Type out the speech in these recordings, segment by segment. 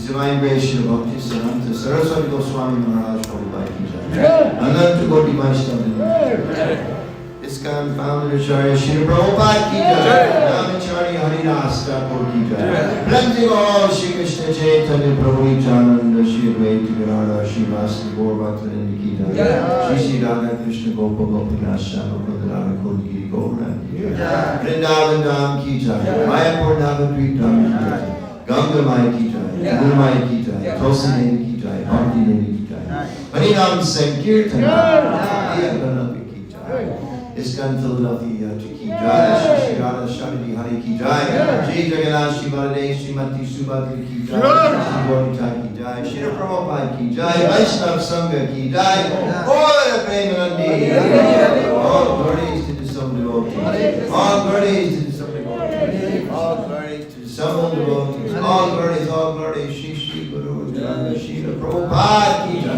Divine Grace Bhakti Siddhanta Saraswati Goswami Maharaj Prabhupada ki jai. Ananta Koti Vaishnava. ISKCON founder Acharya Srila Prabhupada ki jai. Namacharya Haridas Thakur ki jai. Blessing all Shri Krishna Chaitanya Prabhu Nityananda Shri Advaita Gadadhar Srivasadi Gaur Bhaktivinoda ki jai. Shri Shri Radha Krishna Gopa Gopinath Shama Radha Kodi Gaura ki jai. Vrindavan Dham ki jai. Mayapur Navadvip Dham ki jai. Ganga Maya ki jai. Guru Maya ki jai. Tulsi Devi ki jai. Bhakti Devi ki jai. Harinam Sankirtan ki jai. ISKCON Philadelphia ki jai. Shri Radha Shabdi Hari ki jai. Shri Jagannath Shri Baladev Srimati Subhadri ki jai. Shri Gaurita ki jai. Shri Prabhupada ki jai. Vaishnava Sangha ki jai. All the Premanandi. All glories to the Summit Devotee. All glories to the Summit Devotee. All glories to the Summit Devotee. All glories. Shri Shri Guru Jana Shri Prabhupada ki jai.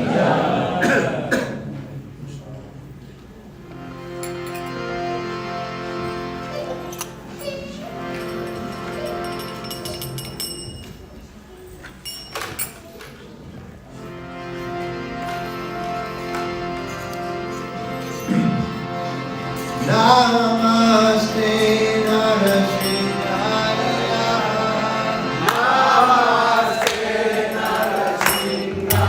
Namaste Narasimhaya. Namaste Narasimhaya.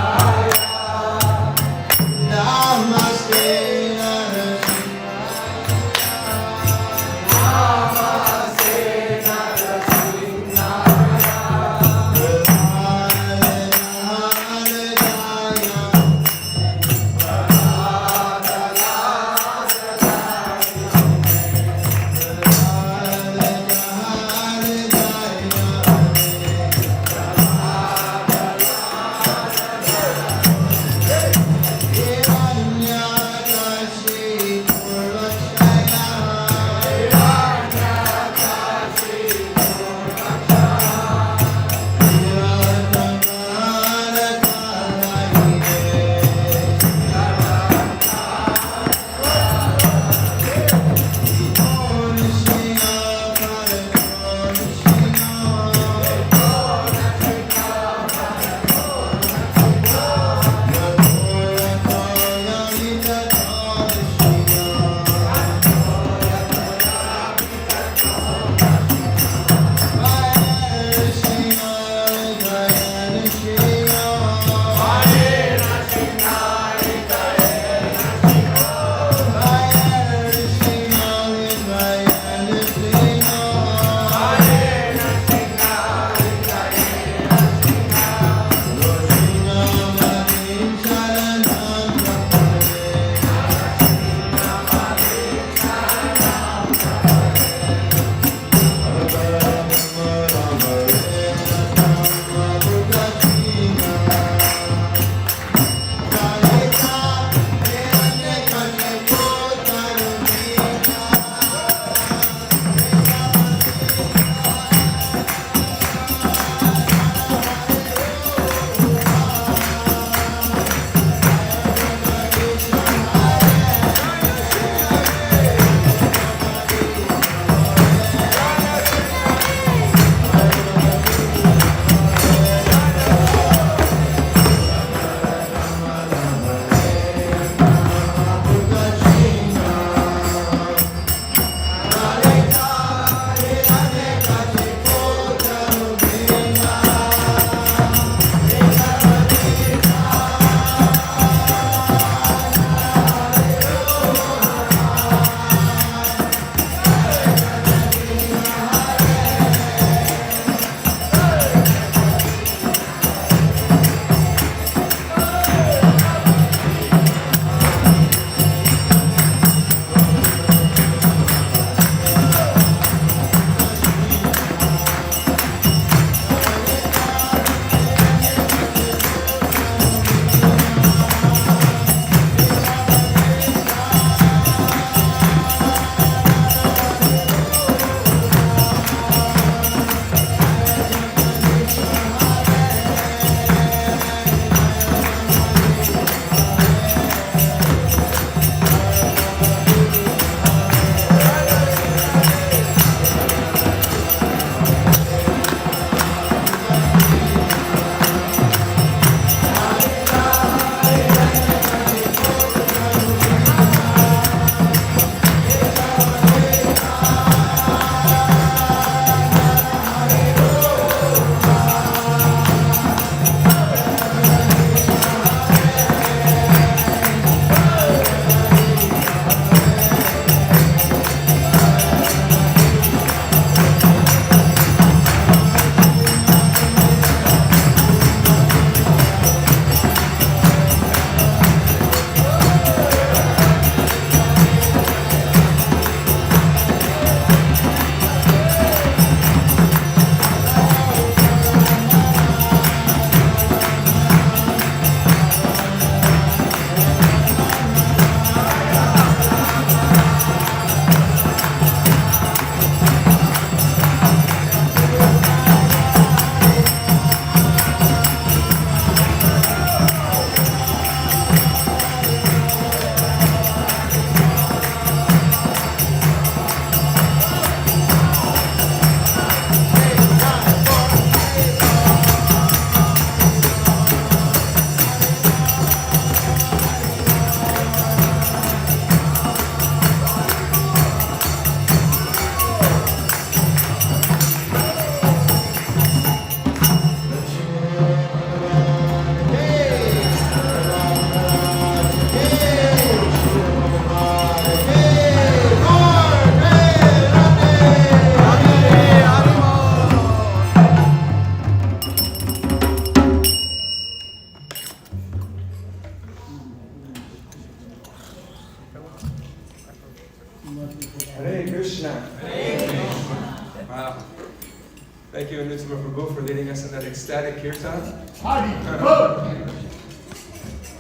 Prabhu for leading us in that ecstatic kirtan.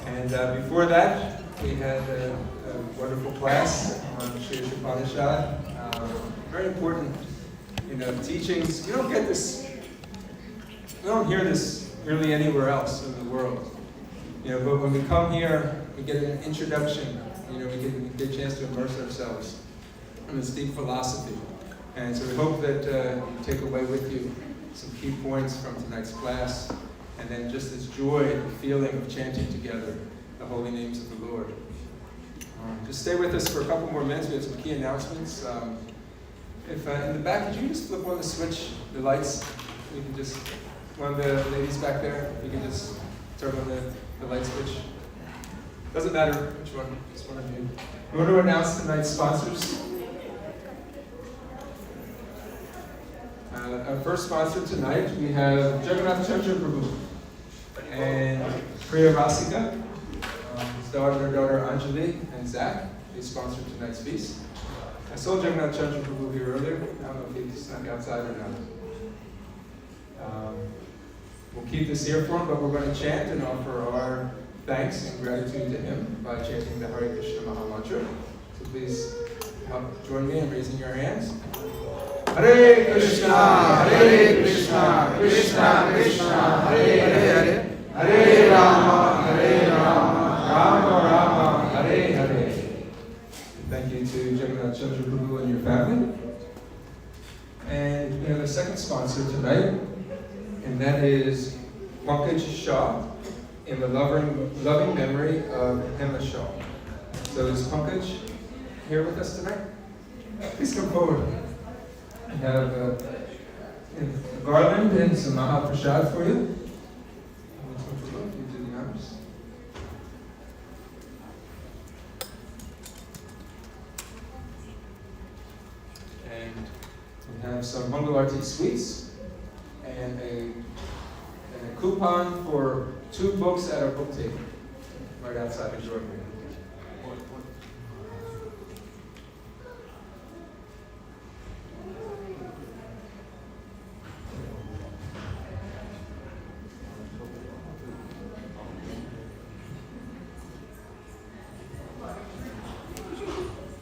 And before that, we had a wonderful class on Shri Upanishad. Very important, teachings. You don't get this, you don't hear this really anywhere else in the world. But when we come here, we get an introduction. We get a chance to immerse ourselves in this deep philosophy. And so we hope that you take away with you some key points from tonight's class, and then just this joy, the feeling of chanting together the holy names of the Lord. Just stay with us for a couple more minutes. We have some key announcements. If in the back, could you just flip on the switch, the lights? We can just, one of the ladies back there, you can just turn on the light switch. Doesn't matter which one, just one of you. We want to announce tonight's sponsors. Our first sponsor tonight, we have Jagannath Chandra Prabhu and Priya Rasika, his daughter Anjali and Zach. They sponsored tonight's feast. I saw Jagannath Chandra Prabhu here earlier. I don't know if he snuck outside or not. We'll keep this here for him, but we're going to chant and offer our thanks and gratitude to him by chanting the Hare Krishna Maha Mantra. So please join me in raising your hands. Hare Krishna, Krishna Krishna, Hare Hare, Hare Rama, Rama Rama, Hare Hare. Thank you to Jagannath Chandra Prabhu and your family. And we have a second sponsor tonight, and that is Pankaj Shah, in the loving memory of Hema Shah. So is Pankaj here with us tonight? Please come forward. We have a garland and some Mahaprasad for you. You do the honors. And we have some Mangalarti sweets and a coupon for 2 books at our book table right outside the door.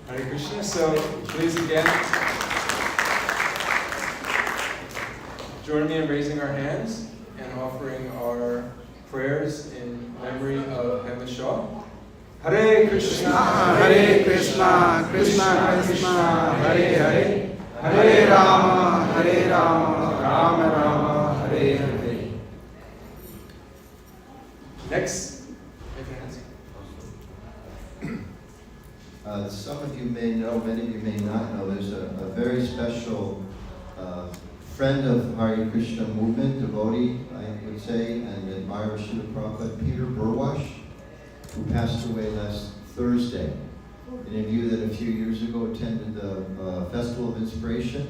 Hare Krishna. So please again join me in raising our hands and offering our prayers in memory of Hema Shah. Hare Krishna, Krishna Krishna, Hare Hare, Hare Rama, Rama Rama, Hare Hare. Next. Some of you may know, many of you may not know, there's a very special friend of Hare Krishna movement, devotee, I would say, and admirer of Srila Prabhupada, Peter Burwash, who passed away last Thursday. Any of you that a few years ago attended the Festival of Inspiration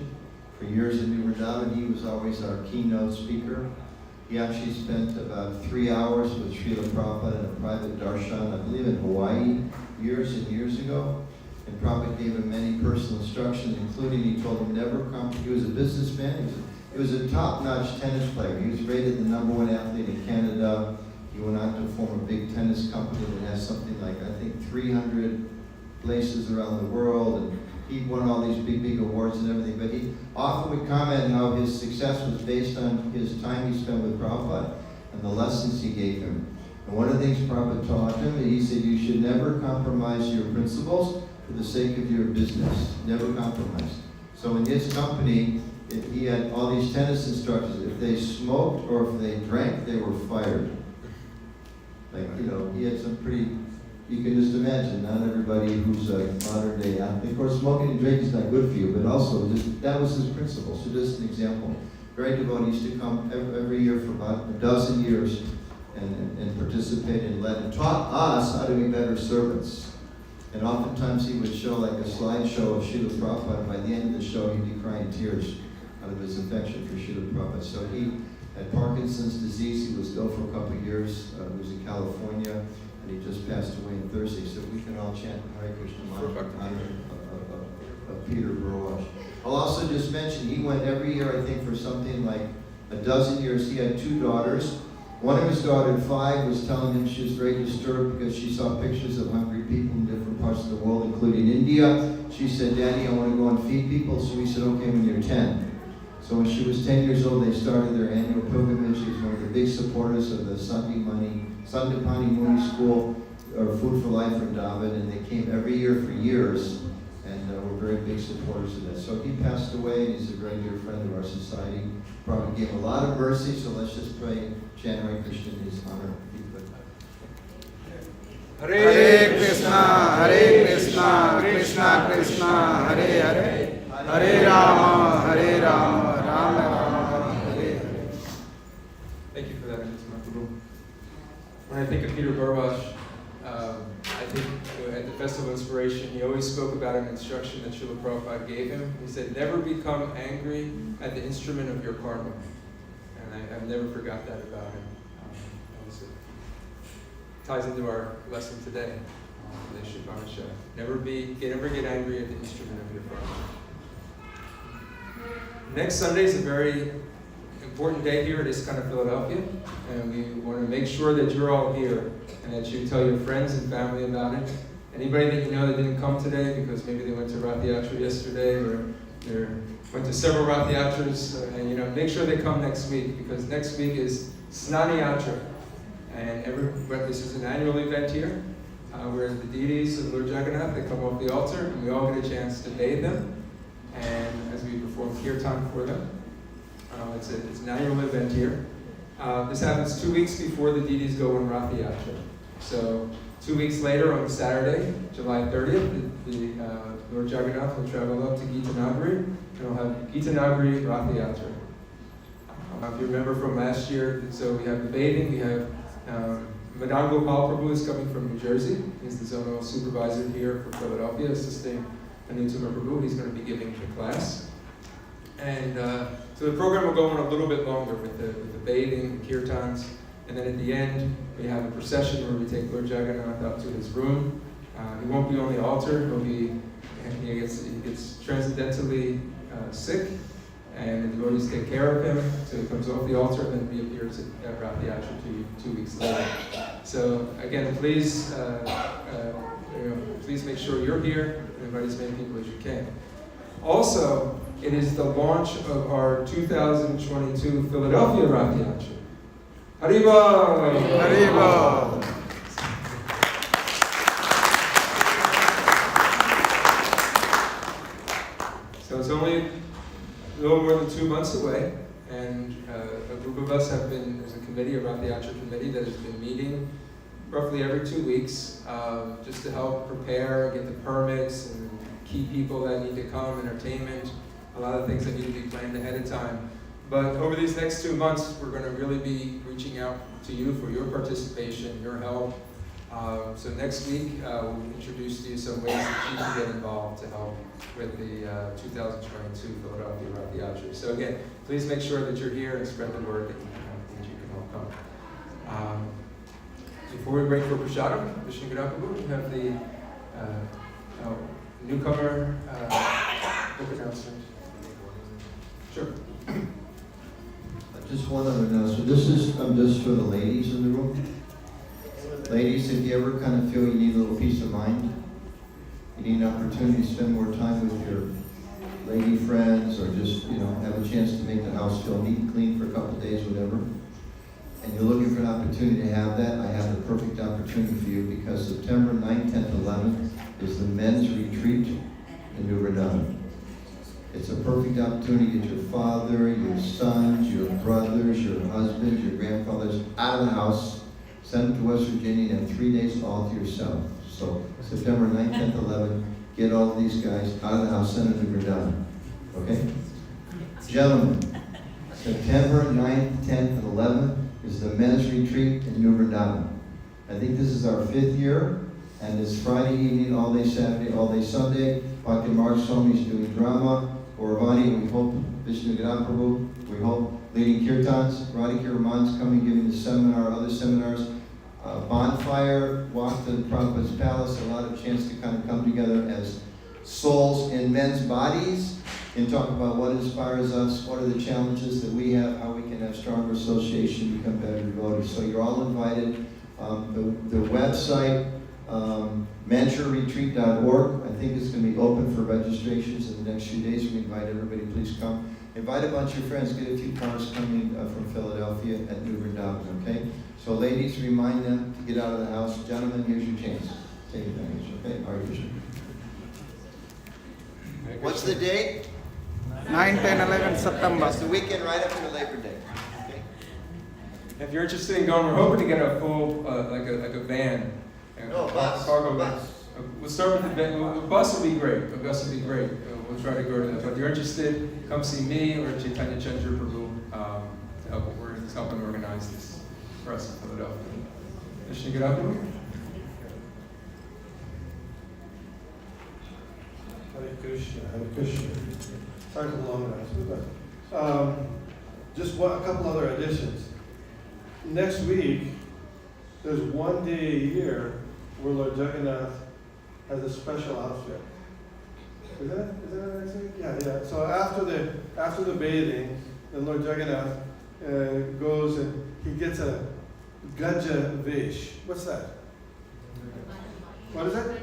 for years in New Vrindavan, he was always our keynote speaker. He actually spent about 3 hours with Srila Prabhupada in a private darshan, I believe in Hawaii, years and years ago. And Prabhupada gave him many personal instructions, including he told him never come. He was a businessman. He was a top-notch tennis player. He was rated the #1 athlete in Canada. He went on to form a big tennis company that has something like, I think, 300 places around the world. And he won all these big awards and everything. But he often would comment how his success was based on his time he spent with Prabhupada and the lessons he gave him. And one of the things Prabhupada taught him, he said, you should never compromise your principles for the sake of your business. Never compromise. So in his company, he had all these tennis instructors. If they smoked or if they drank, they were fired. Like, he had some pretty, you can just imagine, not everybody who's a modern day athlete. Of course, smoking and drinking is not good for you, but also that was his principle. So just an example. Very devoted, used to come every year for about a dozen years and participate and led and taught us how to be better servants. And oftentimes he would show like a slideshow of Srila Prabhupada. By the end of the show, he'd be crying tears out of his affection for Srila Prabhupada. So he had Parkinson's disease. He was ill for a couple of years. He was in California, and he just passed away on Thursday. So we can all chant Hare Krishna mantra in honor of Peter Burwash. I'll also just mention he went every year, I think, for something like a dozen years. He had 2 daughters. One of his daughters, 5, was telling him she was very disturbed because she saw pictures of hungry people in different parts of the world, including India. She said, Daddy, I want to go and feed people. So he said, okay, when you're 10. So when she was 10 years old, they started their annual pilgrimage. He was one of the big supporters of the Sandipani Muni School, or Food for Life in David, and they came every year for years, and were very big supporters of that. So he passed away, and he's a very dear friend of our society. Probably gave a lot of mercy, so let's just pray, chant Hare Krishna in his honor. Hare Krishna, Krishna Krishna, Hare Hare, Hare Rama, Rama Rama, Hare Hare. Thank you for that, Mr. Mahaprabhu. When I think of Peter Burwash, I think at the Festival of Inspiration, he always spoke about an instruction that Srila Prabhupada gave him. He said, never become angry at the instrument of your karma. And I've never forgot that about him. It ties into our lesson today, the Shah. Never get angry at the instrument of your karma. Next Sunday is a very important day here at ISKCON Philadelphia, and we want to make sure that you're all here and that you tell your friends and family about it. Anybody that you know that didn't come today because maybe they went to Rath Yatra yesterday or they went to several Rath Yatras, and make sure they come next week, because next week is Snani Yatra, and this is an annual event here where the deities of Lord Jagannath, they come off the altar and we all get a chance to bathe them, and as we perform Kirtan for them. It's an annual event here. This happens 2 weeks before the deities go on Rath Yatra. So 2 weeks later, on Saturday, July 30th, the Lord Jagannath will travel up to Gita Nagari, and we'll have Gita Nagari Rath Yatra. If you remember from last year, so we have the bathing, we have Madan Gopal Prabhu is coming from New Jersey. He's the zonal supervisor here for Philadelphia, assisting Anutama Prabhu. He's going to be giving the class. And so the program will go on a little bit longer with the bathing, the kirtans, and then at the end we have a procession where we take Lord Jagannath up to his room. He won't be on the altar. He gets transcendentally sick, and the devotees take care of him. So he comes off the altar and then reappears at Rath Yatra 2 weeks later. So again, please make sure you're here and invite as many people as you can. Also, it is the launch of our 2022 Philadelphia Rath Yatra. Haribo! Haribo! So it's only a little more than 2 months away, and a group of us there's a committee, a Rath Yatra committee, that has been meeting roughly every 2 weeks just to help prepare, get the permits, and key people that need to come, entertainment, a lot of things that need to be planned ahead of time. But over these next 2 months, we're going to really be reaching out to you for your participation, your help. So next week, we'll introduce to you some ways that you can get involved to help with the 2022 Philadelphia Rath Yatra. So again, please make sure that you're here and spread the word that you can help come. Before we break for Prasadam, Vishnu Gadapabu, we have the newcomer book announcement. Sure. Just one other announcement. This is just for the ladies in the room. Ladies, if you ever kind of feel you need a little peace of mind, you need an opportunity to spend more time with your lady friends, or just have a chance to make the house feel neat and clean for a couple of days, whatever, and you're looking for an opportunity to have that, I have the perfect opportunity for you, because September 9th, 10th, 11th is the men's retreat in New Vrindavan. It's a perfect opportunity to get your father, your sons, your brothers, your husbands, your grandfathers out of the house, send them to West Virginia, and have 3 days all to yourself. So September 9th, 10th, 11th, get all of these guys out of the house, send them to Vrindavan. Okay? Gentlemen, September 9th, 10th, and 11th is the men's retreat in New Vrindavan. I think this is our 5th year, and it's Friday evening, all day Saturday, all day Sunday. Bhakti Marg Swami is doing drama. Orvani, we hope, Vishnu Gadaprabhu, we hope, leading kirtans. Radhika Raman's coming, giving the seminar, other seminars. Bonfire, walk to Prabhupada's palace, a lot of chance to kind of come together as souls in men's bodies, and talk about what inspires us, what are the challenges that we have, how we can have stronger association, become better devotees. So you're all invited. The website, mentorretreat.org, I think is going to be open for registrations in the next few days. We invite everybody, please come. Invite a bunch of friends, get a few cars coming from Philadelphia at New Vrindavan, okay? So ladies, remind them to get out of the house. Gentlemen, here's your chance. Take advantage, okay? Hare Krishna. What's the date? 9, 10, 11 September. It's the weekend right after Labor Day. Okay? If you're interested in going, we're hoping to get a full, like a van. No, bus. Cargo Bus. van. We'll start with the van. The bus will be great. The bus will be great. We'll try to go to that. But if you're interested, come see me or Chaitanya Chandra Prabhu to help. We're helping organize this for us in Philadelphia. Should get up? Hare Krishna, Hare Krishna. Sorry for the long announcement, but just a couple other additions. Next week, there's one day a year where Lord Jagannath has a special outfit. Is that next week? Yeah. So after the bathing, then Lord Jagannath goes and he gets a Gaja Vesh. What's that? What is it?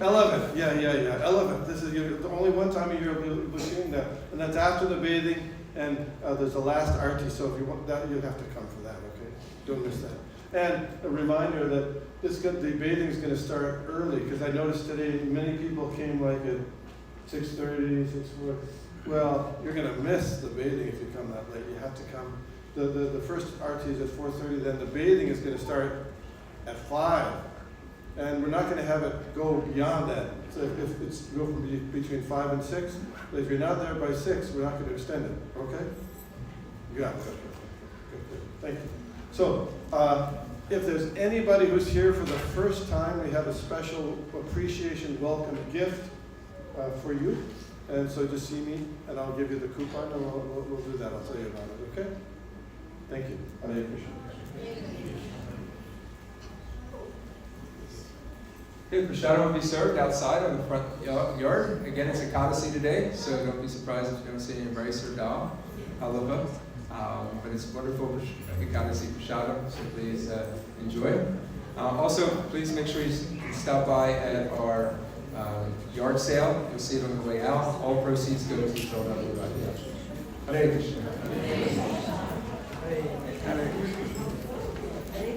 Elephant, yeah. Elephant. This is the only one time a year we'll be seeing that, and that's after the bathing. And there's the last arti. So if you want that, you'd have to come for that. Okay, don't miss that. And a reminder that the bathing is going to start early because I noticed today many people came like at 6:30, 6:40. Well, you're going to miss the bathing if you come that late. You have to come. The first arti is at 4:30. Then the bathing is going to start at 5. And we're not going to have it go beyond that. So if it's go from between 5 and 6, but if you're not there by 6, we're not going to extend it. Okay? Yeah. Good. Thank you. So if there's anybody who's here for the first time, we have a special appreciation welcome gift for you. And so just see me, and I'll give you the coupon, and we'll do that. I'll tell you about it. Okay? Thank you. Hare Krishna. Okay, prashadam will be served outside on the front yard. Again, it's Ekadasi today, so don't be surprised if you don't see any rice or dal, halava. But it's wonderful Ekadasi prashadam, so please enjoy. Also, please make sure you stop by at our yard sale. You'll see it on the way out. All proceeds go to the Philadelphia Ride. Hare Krishna.